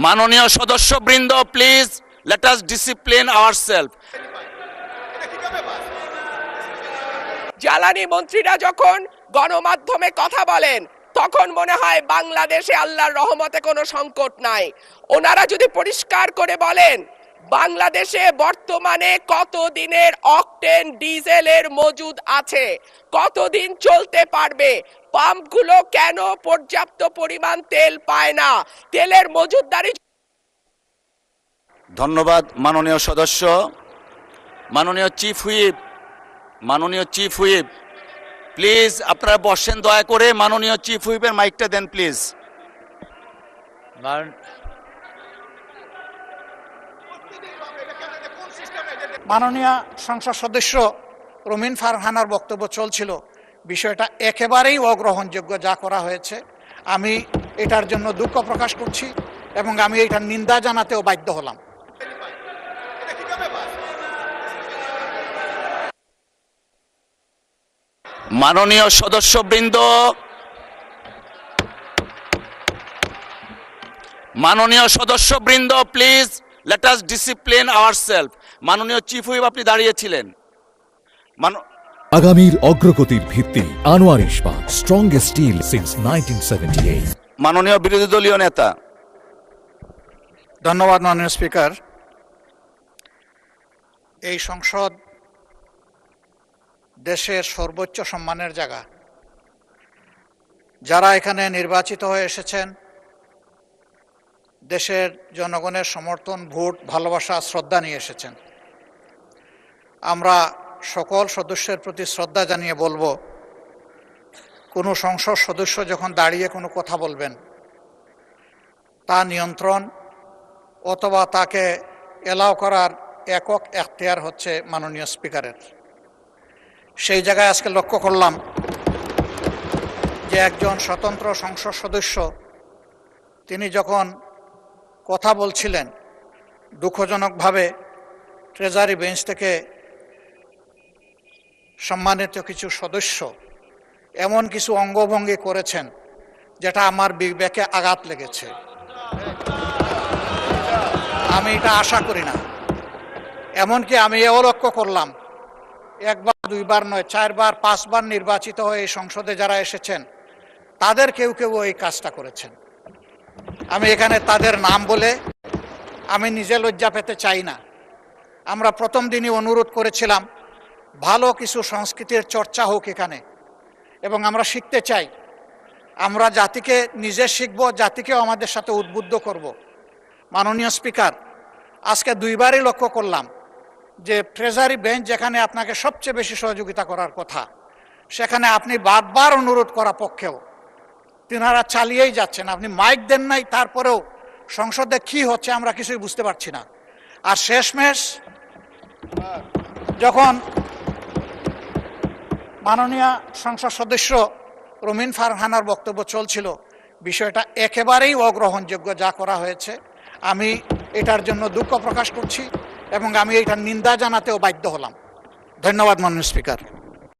মাননীয় সদস্যবৃন্দ, please let us discipline ourself. জ্বালানি মন্ত্রীরা যখন গণমাধ্যমে কথা বলেন তখন মনে হয় বাংলাদেশে আল্লাহর রহমতে কোনো সংকট নাই। ওনারা যদি পরিষ্কার করে বলেন বাংলাদেশে বর্তমানে কত দিনের অকটেন ডিজেলের মজুদ আছে, কতদিন চলতে পারবে, পাম্পগুলো কেন পর্যাপ্ত পরিমাণ তেল পায় না, তেলের মজুদদারি। ধন্যবাদ মাননীয় সদস্য। মাননীয় চিফ হুইপ, প্লিজ আপনারা বসেন দয়া করে। মাননীয় চিফ হুইপের মাইকটা দেন প্লিজ। মাননীয় সংসদ সদস্য রুমিন ফারহানার বক্তব্য চলছিল, বিষয়টা একেবারেই অগ্রহণযোগ্য যা করা হয়েছে। আমি এটার জন্য দুঃখ প্রকাশ করছি এবং আমি এটার নিন্দা জানাতেও বাধ্য হলাম। মাননীয় সদস্যবৃন্দ, please let us discipline ourself. মাননীয় চিফ হুইপ, আপনি দাঁড়িয়েছিলেন। আগামীর অগ্রগতির ভিত্তি আনোয়ার ইস্পাত, স্ট্রংগেস্ট স্টিল সিন্স 1978। মাননীয় বিরোধী দলীয় নেতা। ধন্যবাদ মাননীয় স্পিকার। এই সংসদ দেশের সর্বোচ্চ সম্মানের জায়গা। যারা এখানে নির্বাচিত হয়ে এসেছেন দেশের জনগণের সমর্থন, ভোট, ভালোবাসা, শ্রদ্ধা নিয়ে এসেছেন। আমরা সকল সদস্যের প্রতি শ্রদ্ধা জানিয়ে বলবো, কোনো সংসদ সদস্য যখন দাঁড়িয়ে কোনো কথা বলবেন তা নিয়ন্ত্রণ অথবা তাকে এলাও করার একক এখতিয়ার হচ্ছে মাননীয় স্পিকারের। সেই জায়গায় আজকে লক্ষ্য করলাম যে একজন স্বতন্ত্র সংসদ সদস্য তিনি যখন কথা বলছিলেন, দুঃখজনকভাবে ট্রেজারি বেঞ্চ থেকে সম্মানিত কিছু সদস্য এমন কিছু অঙ্গভঙ্গি করেছেন যেটা আমার বিবেকে আঘাত লেগেছে। আমি এটা আশা করি না। এমনকি আমি এও লক্ষ্য করলাম, একবার দুইবার নয়, 4 বার 5 বার নির্বাচিত হয়ে এই সংসদে যারা এসেছেন তাদের কেউ কেউ এই কাজটা করেছেন। আমি এখানে তাদের নাম বলে আমি নিজে লজ্জা পেতে চাই না। আমরা প্রথম দিনই অনুরোধ করেছিলাম ভালো কিছু সংস্কৃতির চর্চা হোক এখানে, এবং আমরা শিখতে চাই। আমরা জাতিকে নিজে শিখব, জাতিকেও আমাদের সাথে উদ্বুদ্ধ করব। মাননীয় স্পিকার, আজকে 2 বারই লক্ষ্য করলাম যে ট্রেজারি বেঞ্চ যেখানে আপনাকে সবচেয়ে বেশি সহযোগিতা করার কথা, সেখানে আপনি বারবার অনুরোধ করা পক্ষেও তিনারা চালিয়েই যাচ্ছেন। আপনি মাইক দেন নাই, তারপরেও সংসদে কি হচ্ছে আমরা কিছুই বুঝতে পারছি না। আর শেষমেশ যখন মাননীয় সংসদ সদস্য রুমিন ফারহানার বক্তব্য চলছিল, বিষয়টা একেবারেই অগ্রহণযোগ্য যা করা হয়েছে। আমি এটার জন্য দুঃখ প্রকাশ করছি এবং আমি এটার নিন্দা জানাতেও বাধ্য হলাম। ধন্যবাদ মাননীয় স্পিকার।